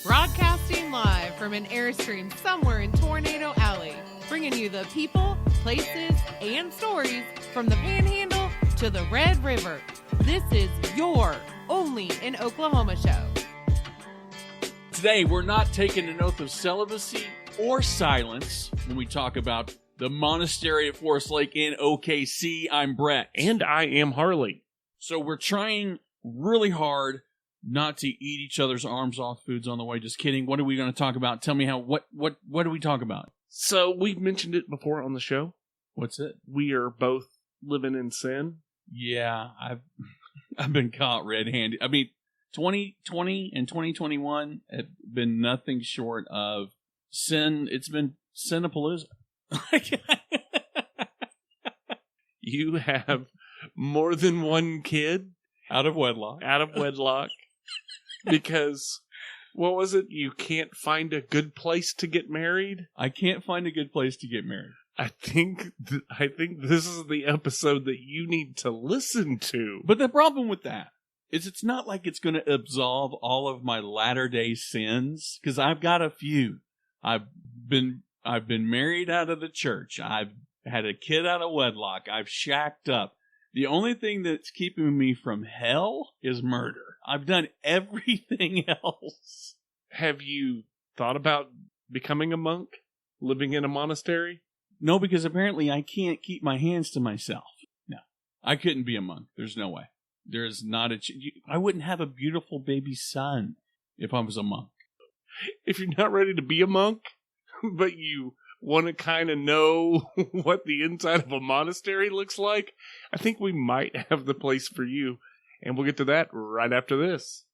Broadcasting live from an Airstream somewhere in Tornado Alley, bringing you the people, places, and stories from the Panhandle to the Red River. This is your Only in Oklahoma show. Today, we're not taking an oath of celibacy or silence when we talk about the Monastery at Forest Lake in OKC. I'm Brett. And I am Harley. So we're trying really hard not to eat each other's arms off foods on the way. Just kidding. What are we going to talk about? Tell me what do we talk about? So we've mentioned it before on the show. What's it? We are both living in sin. Yeah, I've been caught red-handed. I mean, 2020 and 2021 have been nothing short of sin. It's been Sinapalooza. You have more than one kid Out of wedlock. Because, what was it? You can't find a good place to get married? I can't find a good place to get married. I think this is the episode that you need to listen to. But the problem with that is it's not like it's going to absolve all of my latter-day sins, because I've got a few. I've been married out of the church. I've had a kid out of wedlock. I've shacked up. The only thing that's keeping me from hell is murder. I've done everything else. Have you thought about becoming a monk? Living in a monastery? No, because apparently I can't keep my hands to myself. No, I couldn't be a monk. There's no way. There's not I wouldn't have a beautiful baby son if I was a monk. If you're not ready to be a monk, but you want to kind of know what the inside of a monastery looks like, I think we might have the place for you. And we'll get to that right after this.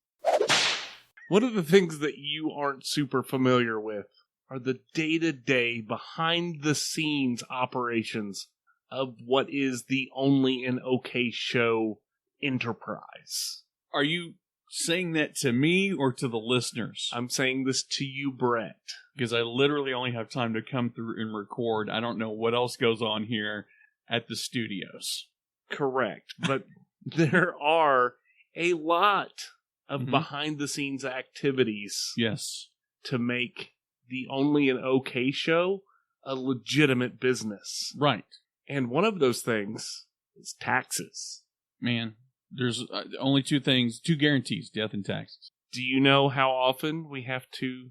One of the things that you aren't super familiar with are the day-to-day, behind-the-scenes operations of what is the OnlyinOKShow enterprise. Are you saying that to me or to the listeners? I'm saying this to you, Brett. Because I literally only have time to come through and record. I don't know what else goes on here at the studios. Correct. But there are a lot of behind-the-scenes activities. Yes. To make the OnlyinOKShow a legitimate business. Right. And one of those things is taxes. Man, there's only two guarantees, death and taxes. Do you know how often we have to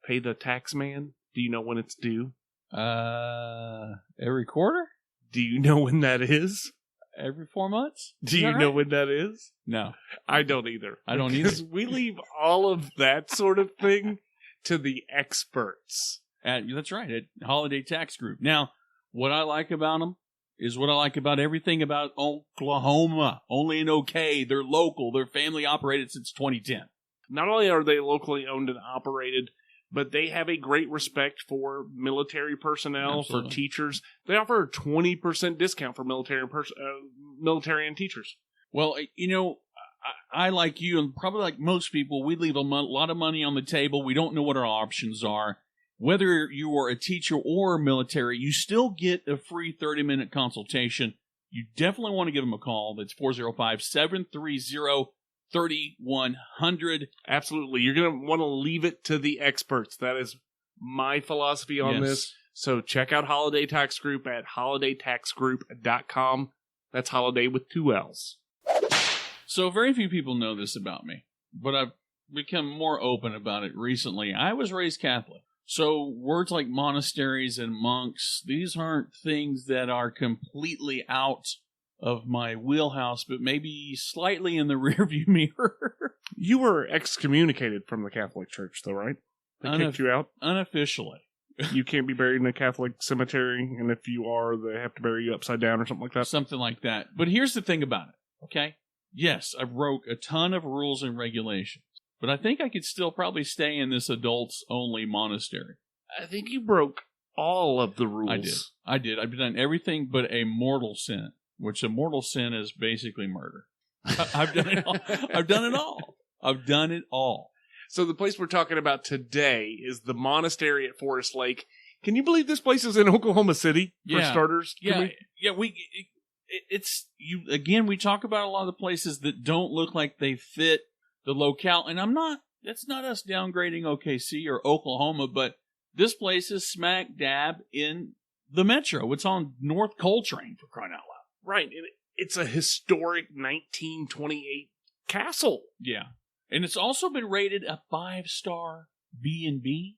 pay the tax man? Do you know when it's due? Every quarter? Do you know when that is? Every 4 months? Do you know when that is? No. I don't either. I don't either. Because we leave all of that sort of thing to the experts. That's right, at Holiday Tax Group. Now, what I like about them is what I like about everything about Oklahoma. OnlyinOK, they're local, they're family operated since 2010. Not only are they locally owned and operated, but they have a great respect for military personnel, Absolutely. for teachers. They offer a 20% discount for military and teachers. Well, you know, I like you, and probably like most people, we leave a lot of money on the table. We don't know what our options are. Whether you are a teacher or military, you still get a free 30-minute consultation. You definitely want to give them a call. That's 405-730-3100. Absolutely. You're going to want to leave it to the experts. That is my philosophy on this. So check out Holiday Tax Group at holidaytaxgroup.com. That's holiday with 2 L's. So very few people know this about me, but I've become more open about it recently. I was raised Catholic. So words like monasteries and monks, these aren't things that are completely out of my wheelhouse, but maybe slightly in the rearview mirror. You were excommunicated from the Catholic Church, though, right? They kicked you out? Unofficially. You can't be buried in a Catholic cemetery, and if you are, they have to bury you upside down or something like that? Something like that. But here's the thing about it, okay? Yes, I broke a ton of rules and regulations, but I think I could still probably stay in this adults-only monastery. I think you broke all of the rules. I did. I've done everything but a mortal sin, which a mortal sin is basically murder. I've done it all. I've done it all. So the place we're talking about today is the Monastery at Forest Lake. Can you believe this place is in Oklahoma City, for starters? We talk about a lot of the places that don't look like they fit the locale, and I'm not That's not us downgrading OKC or Oklahoma, but this place is smack dab in the metro. It's on North Coltrane, for crying out loud. Right. It's a historic 1928 castle. Yeah. And it's also been rated a 5-star B&B.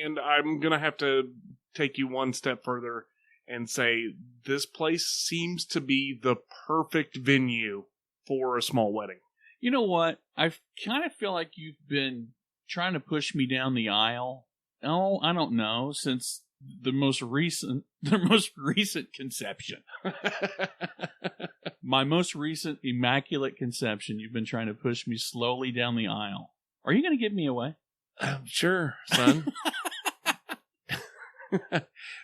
And I'm going to have to take you one step further and say this place seems to be the perfect venue for a small wedding. You know what? I kind of feel like you've been trying to push me down the aisle. Oh, I don't know, since the most recent conception. My most recent immaculate conception, you've been trying to push me slowly down the aisle. Are you going to give me away? Sure, son.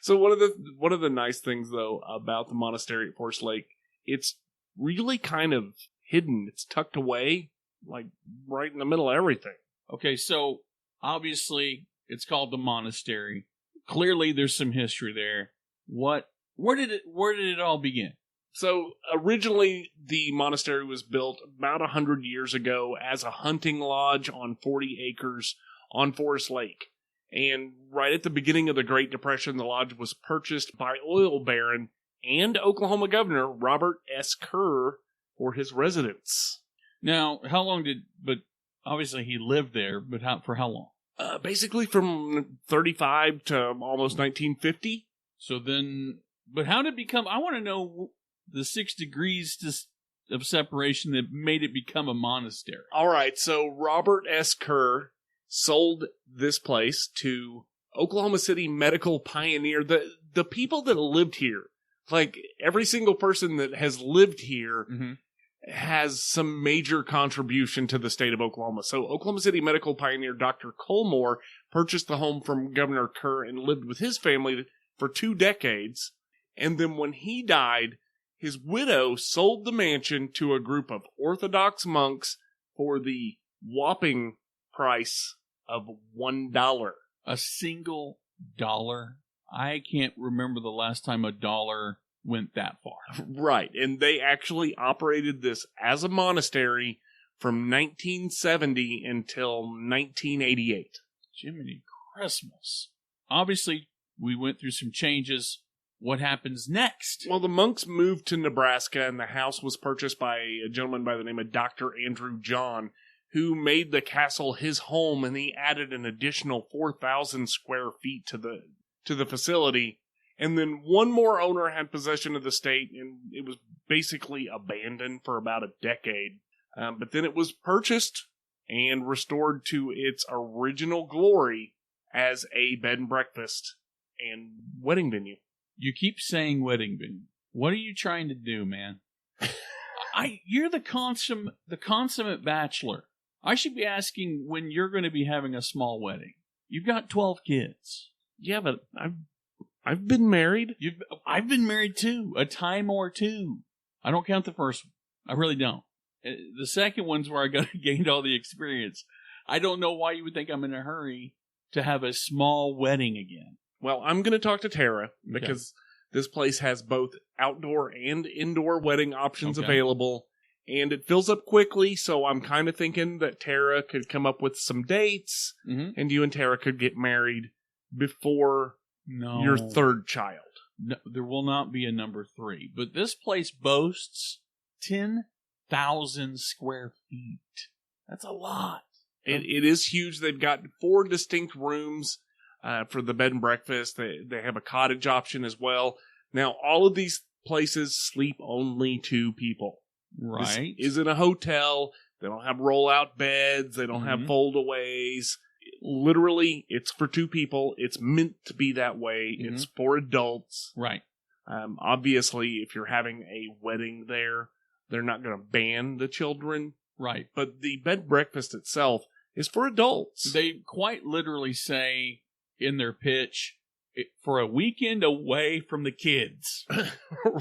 So one of the nice things though about the monastery at Forest Lake, it's really kind of hidden. It's tucked away, like right in the middle of everything. Okay, so obviously it's called the monastery. Clearly there's some history there. Where did it all begin? So originally the monastery was built about 100 years ago as a hunting lodge on 40 acres on Forest Lake. And right at the beginning of the Great Depression, the lodge was purchased by oil baron and Oklahoma Governor Robert S. Kerr for his residence. Now, but obviously he lived there, but for how long? Basically from 35 to almost 1950. So then, but how did it become, I want to know the 6 degrees of separation that made it become a monastery. All right, so Robert S. Kerr sold this place to Oklahoma City medical pioneer. The people that lived here, like every single person that has lived here, has some major contribution to the state of Oklahoma. So Oklahoma City medical pioneer Dr. Colmore purchased the home from Governor Kerr and lived with his family for 2 decades. And then when he died, his widow sold the mansion to a group of Orthodox monks for the whopping price of $1. A single dollar? I can't remember the last time a dollar went that far. Right, and they actually operated this as a monastery from 1970 until 1988. Jiminy Christmas. Obviously, we went through some changes. What happens next? Well, the monks moved to Nebraska, and the house was purchased by a gentleman by the name of Dr. Andrew John, who made the castle his home, and he added an additional 4,000 square feet to the facility. And then one more owner had possession of the state, and it was basically abandoned for about a decade. But then it was purchased and restored to its original glory as a bed and breakfast and wedding venue. You keep saying wedding venue. What are you trying to do, man? You're the consummate bachelor. I should be asking when you're going to be having a small wedding. You've got 12 kids. Yeah, but I've been married. I've been married too, a time or two. I don't count the first one. I really don't. The second one's where I gained all the experience. I don't know why you would think I'm in a hurry to have a small wedding again. Well, I'm going to talk to Tara because this place has both outdoor and indoor wedding options available, and it fills up quickly, so I'm kind of thinking that Tara could come up with some dates, and you and Tara could get married before your third child. No, there will not be a number 3, but this place boasts 10,000 square feet. That's a lot. It is huge. They've got 4 distinct rooms for the bed and breakfast. They have a cottage option as well. Now, all of these places sleep only 2 people. Right. This isn't a hotel. They don't have roll-out beds. They don't have foldaways. Literally, it's for 2 people. It's meant to be that way. It's for adults. Right. Obviously, if you're having a wedding there, they're not going to ban the children. Right. But the bed and breakfast itself is for adults. They quite literally say in their pitch, for a weekend away from the kids.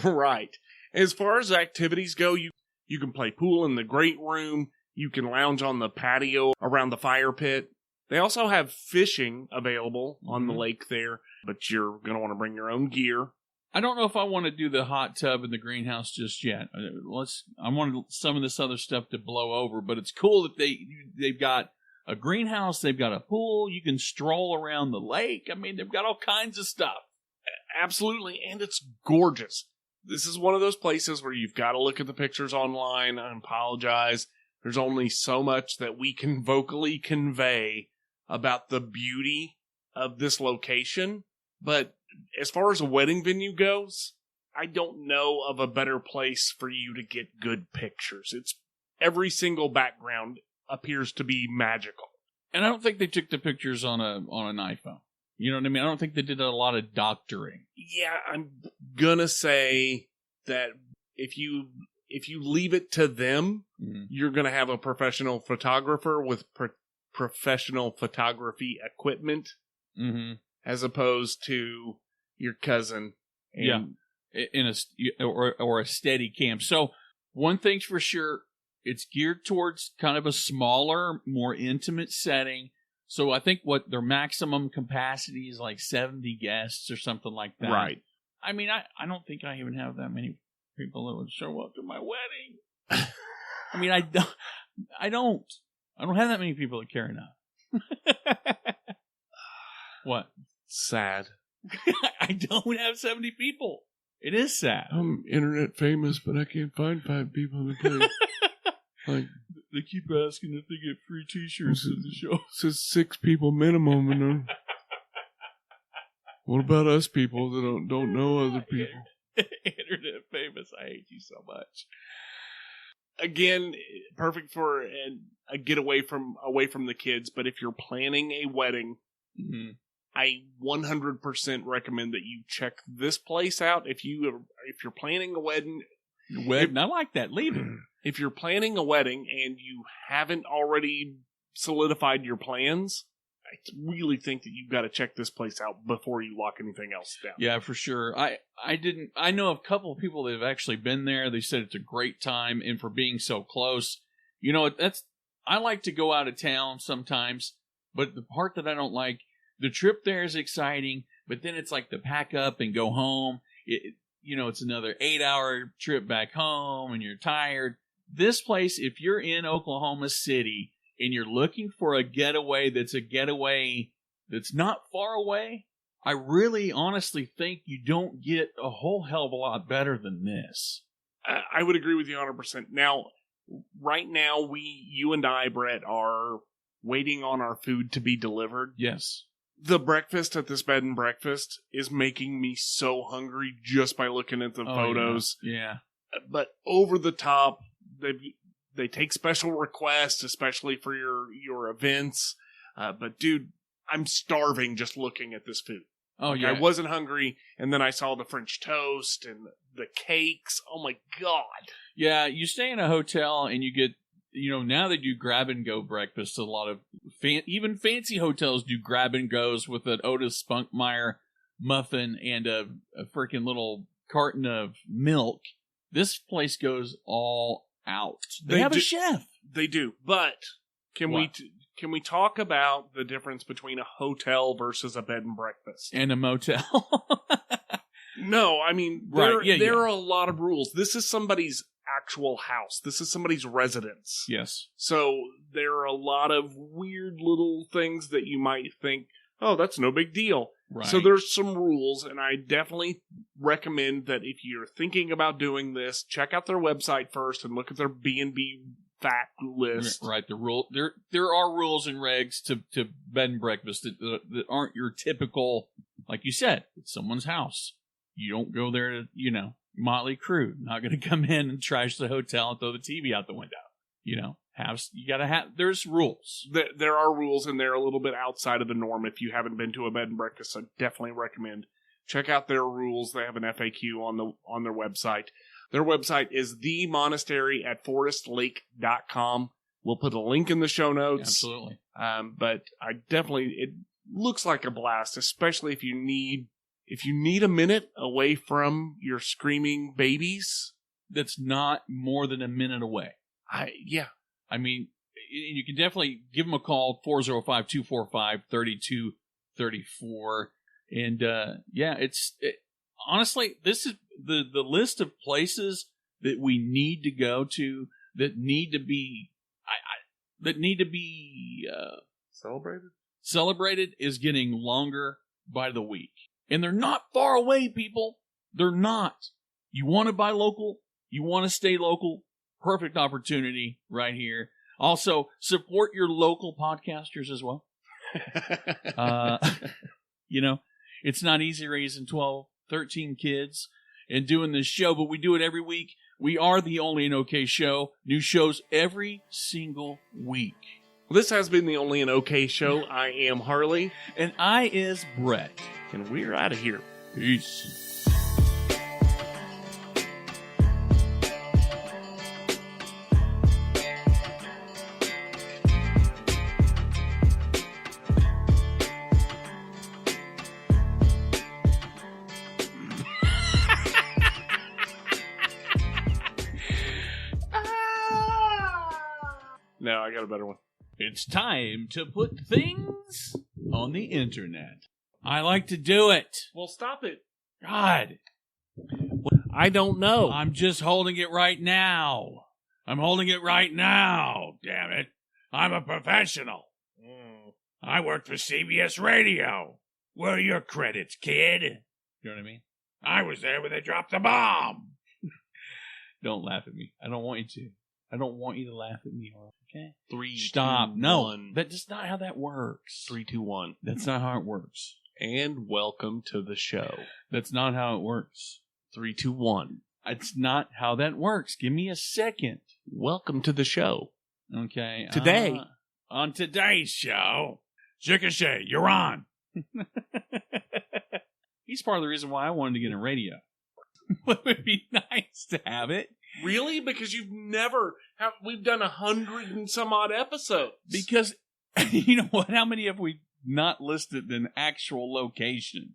Right. As far as activities go, you can play pool in the great room. You can lounge on the patio around the fire pit. They also have fishing available on the lake there, but you're going to want to bring your own gear. I don't know if I want to do the hot tub in the greenhouse just yet. I want some of this other stuff to blow over, but it's cool that they've got a greenhouse. They've got a pool. You can stroll around the lake. I mean, they've got all kinds of stuff. Absolutely, and it's gorgeous. This is one of those places where you've got to look at the pictures online. I apologize. There's only so much that we can vocally convey about the beauty of this location. But as far as a wedding venue goes, I don't know of a better place for you to get good pictures. It's every single background appears to be magical. And I don't think they took the pictures on an iPhone. You know what I mean? I don't think they did a lot of doctoring. Yeah, I'm gonna say that if you leave it to them, you're gonna have a professional photographer with professional photography equipment, as opposed to your cousin. In a steady cam. So one thing's for sure, it's geared towards kind of a smaller, more intimate setting. So I think what their maximum capacity is like 70 guests or something like that. Right. I mean, I don't think I even have that many people that would show up to my wedding. I mean, I don't have that many people that care enough. What? Sad. I don't have 70 people. It is sad. I'm internet famous, but I can't find 5 people to come. Like, they keep asking if they get free T-shirts at the show. It says 6 people minimum, and what about us people that don't know other people? Internet famous. I hate you so much. Again, perfect for a getaway away from the kids. But if you're planning a wedding, I 100% recommend that you check this place out. If you're planning a wedding, I like that. Leave it. If you're planning a wedding and you haven't already solidified your plans, I really think that you've got to check this place out before you lock anything else down. Yeah, for sure. I know a couple of people that have actually been there. They said it's a great time, and for being so close, you know, I like to go out of town sometimes, but the part that I don't like, the trip there is exciting, but then it's like the pack up and go home. It's another 8-hour trip back home, and you're tired. This place, if you're in Oklahoma City and you're looking for a getaway that's not far away, I really honestly think you don't get a whole hell of a lot better than this. I would agree with you 100%. Now, right now, you and I, Brett, are waiting on our food to be delivered. Yes. The breakfast at this bed and breakfast is making me so hungry just by looking at the photos. Yeah. But over the top, they take special requests, especially for your events. But dude, I'm starving just looking at this food. Oh, yeah. I wasn't hungry, and then I saw the French toast and the cakes. Oh my God. Yeah, you stay in a hotel and you get, now they do grab and go breakfast. A lot of even fancy hotels do grab and goes with an Otis Spunkmeyer muffin and a freaking little carton of milk. This place goes all out. They have a chef. They do, but can we talk about the difference between a hotel versus a bed and breakfast and a motel? No, I mean there are a lot of rules. This is somebody's actual house. This is somebody's residence. Yes. So there are a lot of weird little things that you might think, oh, that's no big deal. Right. So there's some rules, and I definitely recommend that if you're thinking about doing this, check out their website first and look at their B&B fact list. Right. There are rules and regs to bed and breakfast that aren't your typical, like you said, it's someone's house. You don't go there to, Motley Crue, not going to come in and trash the hotel and throw the TV out the window. There's rules. There are rules, and they're a little bit outside of the norm. If you haven't been to a bed and breakfast, I definitely recommend check out their rules. They have an FAQ on their website. Their website is themonastery@forestlake.com. We'll put a link in the show notes. Absolutely. But it looks like a blast, especially if you need a minute away from your screaming babies. That's not more than a minute away. I mean, you can definitely give them a call, 405-245-3234. And, honestly, this is the list of places that we need to go to that need to be, that need to be celebrated is getting longer by the week. And they're not far away, people. They're not. You want to buy local? You want to stay local? Perfect opportunity right here. Also, support your local podcasters as well. It's not easy raising 12, 13 kids and doing this show, but we do it every week. We are the Only in OK Show. New shows every single week. This has been the Only in OK Show. I am Harley. And I is Brett. And we're out of here. Peace. No, I got a better one. It's time to put things on the internet. I like to do it. Well, stop it. God. I don't know. I'm just holding it right now. I'm holding it right now. Damn it. I'm a professional. I work for CBS Radio. Where are your credits, kid? You know what I mean? I was there when they dropped the bomb. Don't laugh at me. I don't want you to. I don't want you to laugh at me. Okay? 3, Stop. 2, No, 1. that's not how that works. 3, 2, 1. That's not how it works. And welcome to the show. That's not how it works. 3, 2, 1. It's not how that works. Give me a second. Welcome to the show. Okay. Today. On today's show, Ricochet, you're on. He's part of the reason why I wanted to get in radio. It would be nice to have it. Really? Because we've done 100 and some odd episodes. Because, you know what? How many have we not listed an actual location?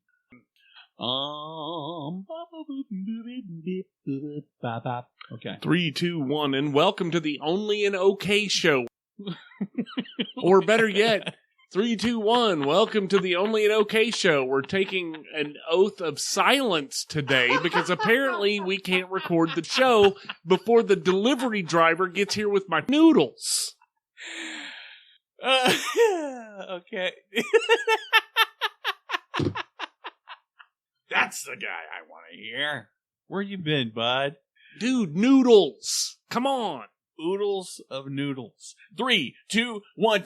Okay. 3, 2, 1, and welcome to the Only in OK Show. Or better yet, 3, 2, 1, welcome to the Only in OK Show. We're taking an oath of silence today because apparently we can't record the show before the delivery driver gets here with my noodles. Okay. That's the guy I want to hear. Where you been, bud? Dude, noodles. Come on. Oodles of noodles. 3, 2, 1.